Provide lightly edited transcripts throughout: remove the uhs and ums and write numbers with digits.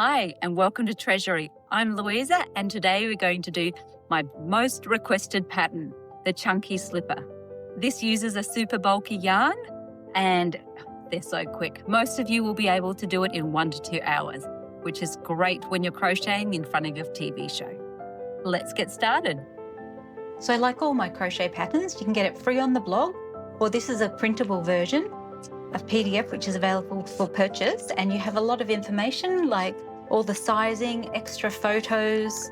Hi, and welcome to Treasurie. I'm Louisa, and today we're going to do my most requested pattern, the chunky slipper. This uses a super bulky yarn, and they're so quick. Most of you will be able to do it in 1 to 2 hours, which is great when you're crocheting in front of your TV show. Let's get started. So like all my crochet patterns, you can get it free on the blog, or this is a printable version of PDF which is available for purchase, and you have a lot of information like all the sizing, extra photos,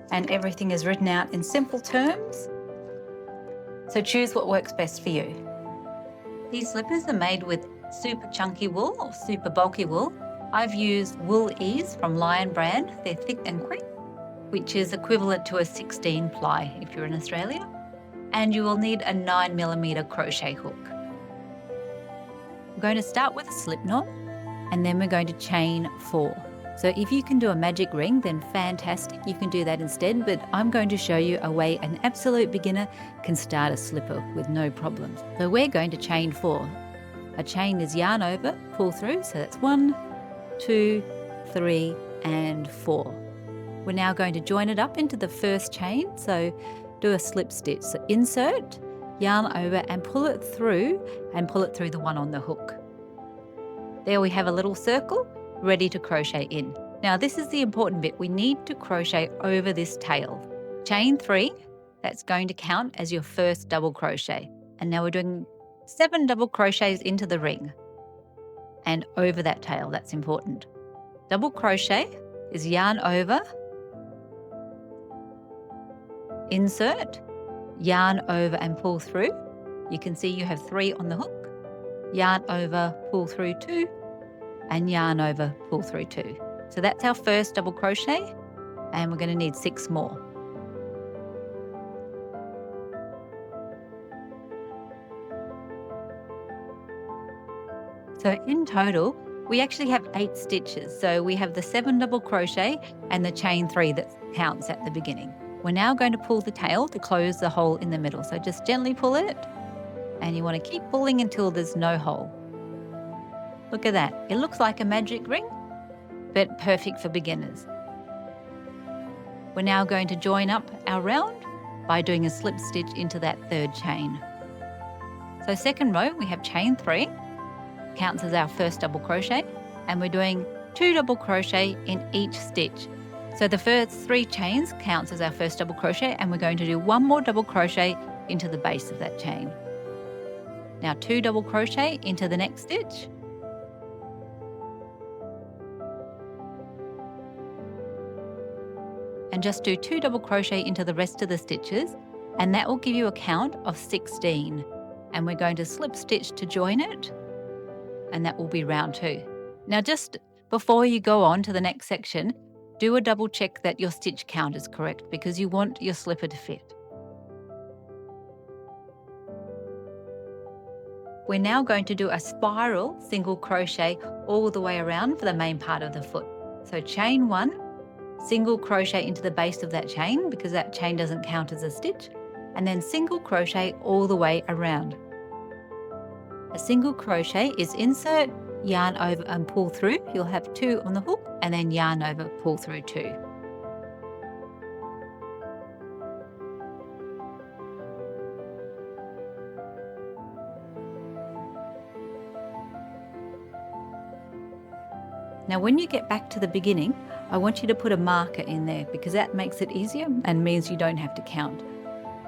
and everything is written out in simple terms. So choose what works best for you. These slippers are made with super chunky wool or super bulky wool. I've used Wool Ease from Lion brand. They're thick and quick, which is equivalent to a 16 ply if you're in Australia. And you will need a 9mm crochet hook. We're going to start with a slip knot, and then we're going to chain 4. So if you can do a magic ring, then fantastic, you can do that instead, but I'm going to show you a way an absolute beginner can start a slipper with no problems. So we're going to chain 4. A chain is yarn over, pull through, so that's 1, 2, 3, and 4. We're now going to join it up into the first chain, so do a slip stitch. So insert, yarn over and pull it through the one on the hook. There we have a little circle ready to crochet in. Now this is the important bit. We need to crochet over this tail. Chain 3, that's going to count as your first double crochet. And now we're doing 7 double crochets into the ring and over that tail. That's important. Double crochet is yarn over, insert, yarn over and pull through. You can see you have 3 on the hook. Yarn over, pull through 2, and yarn over, pull through 2. So that's our first double crochet, and we're going to need 6 more. So in total, we actually have 8 stitches. So we have the 7 double crochet and the chain 3 that counts at the beginning. We're now going to pull the tail to close the hole in the middle. So just gently pull it, and you want to keep pulling until there's no hole. Look at that. It looks like a magic ring, but perfect for beginners. We're now going to join up our round by doing a slip stitch into that 3rd chain. So second row, we have chain 3, counts as our first double crochet, and we're doing 2 double crochet in each stitch. So the first 3 chains counts as our first double crochet, and we're going to do 1 more double crochet into the base of that chain. Now 2 double crochet into the next stitch. And just do 2 double crochet into the rest of the stitches, and that will give you a count of 16. And we're going to slip stitch to join it, and that will be round 2. Now just before you go on to the next section, do a double check that your stitch count is correct, because you want your slipper to fit. We're now going to do a spiral single crochet all the way around for the main part of the foot. So chain 1, single crochet into the base of that chain, because that chain doesn't count as a stitch, and then single crochet all the way around. A single crochet is insert, yarn over and pull through. You'll have 2 on the hook, and then yarn over, pull through 2. Now when you get back to the beginning, I want you to put a marker in there, because that makes it easier and means you don't have to count.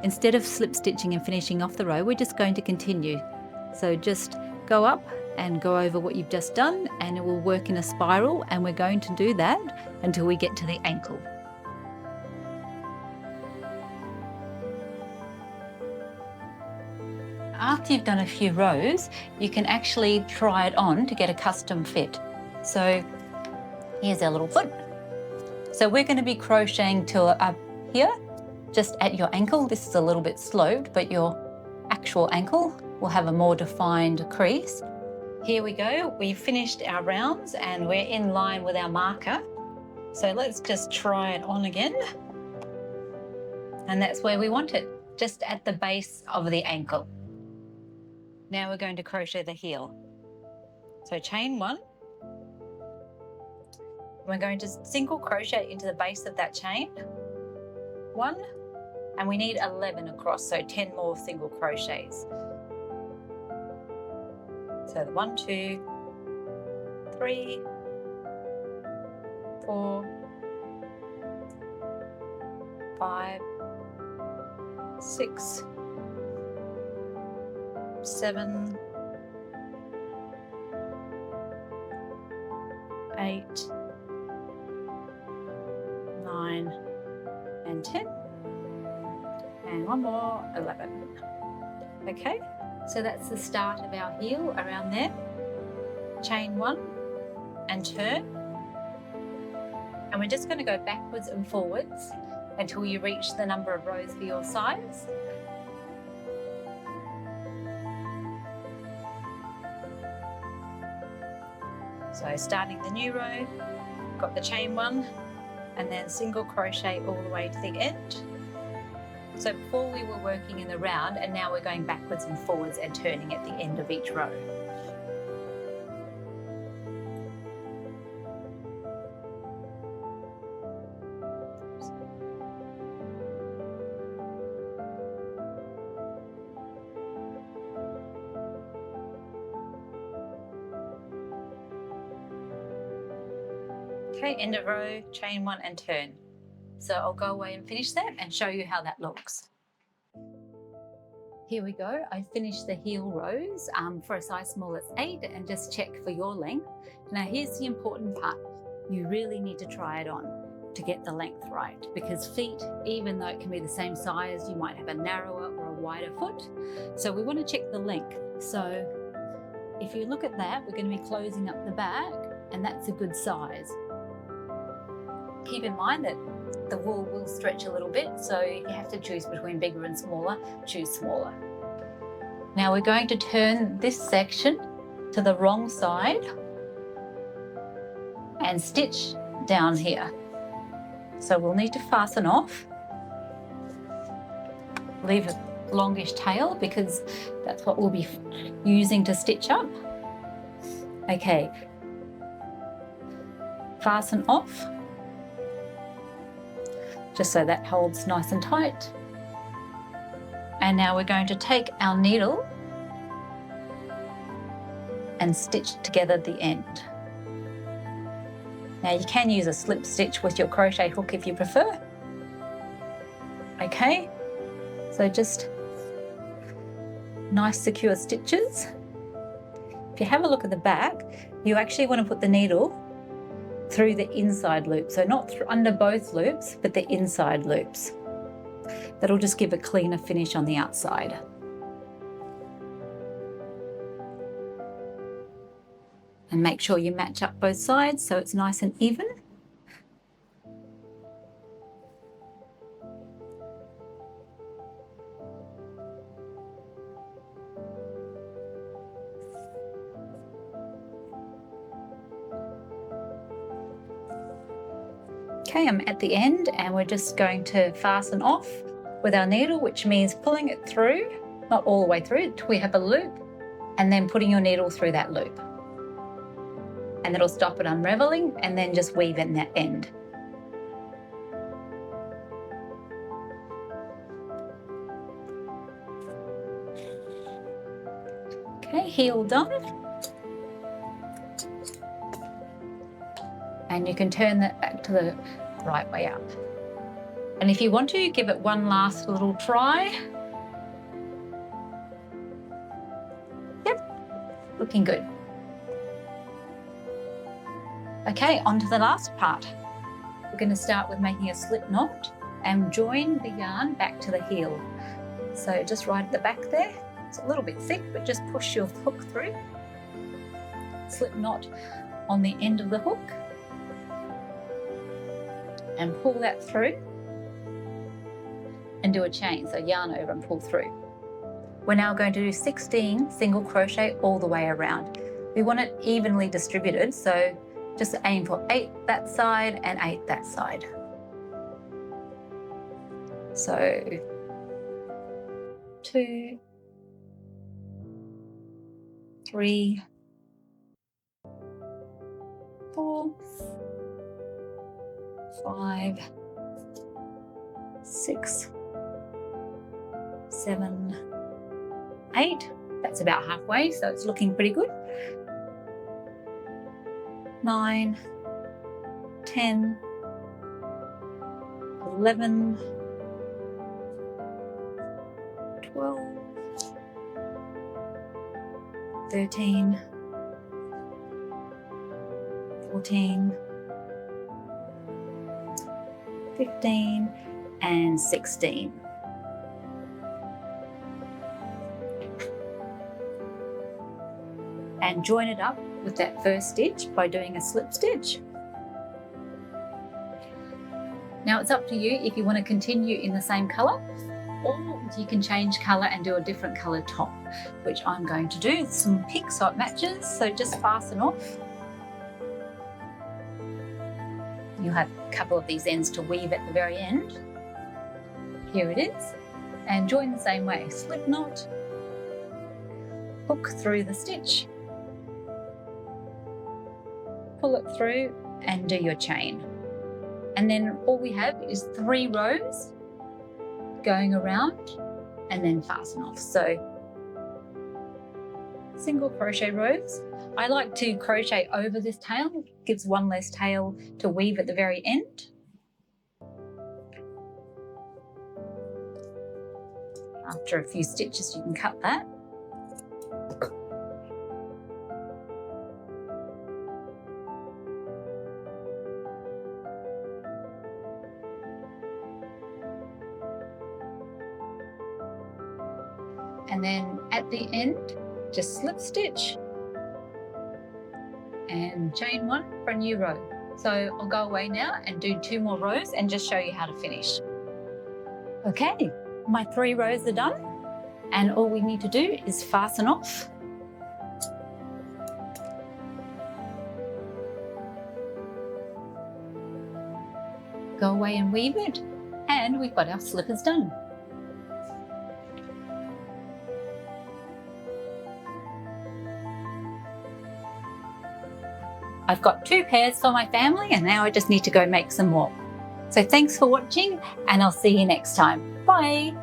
Instead of slip stitching and finishing off the row, we're just going to continue. So just go up and go over what you've just done, and it will work in a spiral, and we're going to do that until we get to the ankle. After you've done a few rows, you can actually try it on to get a custom fit. So here's our little foot. So we're going to be crocheting till up here, just at your ankle. This is a little bit sloped, but your actual ankle will have a more defined crease. Here we go. We've finished our rounds and we're in line with our marker. So let's just try it on again. And that's where we want it, just at the base of the ankle. Now we're going to crochet the heel. So chain 1, We're going to single crochet into the base of that chain. 1, and we need 11 across, so 10 more single crochets. So 1, 2, 3, 4, 5, 6, 7, 8, 9, and 10. And one more, 11. Okay, so that's the start of our heel around there. Chain 1 and turn. And we're just going to go backwards and forwards until you reach the number of rows for your size. So starting the new row, got the chain 1 and then single crochet all the way to the end. So before we were working in the round, and now we're going backwards and forwards and turning at the end of each row. Okay, end of row, chain 1 and turn. So I'll go away and finish that and show you how that looks. Here we go. I finished the heel rows for a size small, it's 8, and just check for your length. Now here's the important part. You really need to try it on to get the length right, because feet, even though it can be the same size, you might have a narrower or a wider foot. So we want to check the length. So if you look at that, we're going to be closing up the back, and that's a good size. Keep in mind that the wool will stretch a little bit, so if you have to choose between bigger and smaller, choose smaller. Now we're going to turn this section to the wrong side and stitch down here. So we'll need to fasten off, leave a longish tail because that's what we'll be using to stitch up. Okay, fasten off, just so that holds nice and tight. And now we're going to take our needle and stitch together the end. Now you can use a slip stitch with your crochet hook if you prefer. Okay, so just nice secure stitches. If you have a look at the back, you actually want to put the needle through the inside loop, so not under both loops, but the inside loops. That'll just give a cleaner finish on the outside. And make sure you match up both sides so it's nice and even. Okay, I'm at the end and we're just going to fasten off with our needle, which means pulling it through, not all the way through, until we have a loop, and then putting your needle through that loop. And it'll stop it unraveling, and then just weave in that end. Okay, heel done. And you can turn that back to the right way up. And if you want to, give it one last little try. Yep, looking good. Okay, on to the last part. We're going to start with making a slip knot and join the yarn back to the heel. So just right at the back there. It's a little bit thick, but just push your hook through. Slip knot on the end of the hook. And pull that through. And do a chain, so yarn over and pull through. We're now going to do 16 single crochet all the way around. We want it evenly distributed, so just aim for 8 that side and 8 that side. So 2, 3, 4, 5, 6, 7, 8. That's about halfway, so it's looking pretty good. 9, 10, 11, 12, 13, 14, 15, and 16. And join it up with that first stitch by doing a slip stitch. Now it's up to you if you want to continue in the same colour, or you can change colour and do a different colour top, which I'm going to do. Some pink so it matches, so just fasten off. You'll have a couple of these ends to weave at the very end. Here it is, and join the same way. Slip knot, hook through the stitch, pull it through and do your chain. And then all we have is 3 rows going around and then fasten off. So single crochet rows. I like to crochet over this tail, gives one less tail to weave at the very end. After a few stitches you can cut that. And then at the end, just slip stitch and chain 1 for a new row. So I'll go away now and do 2 more rows and just show you how to finish. Okay, my 3 rows are done, and all we need to do is fasten off. Go away and weave it, and we've got our slippers done. I've got 2 pairs for my family, and now I just need to go make some more. So thanks for watching, and I'll see you next time. Bye.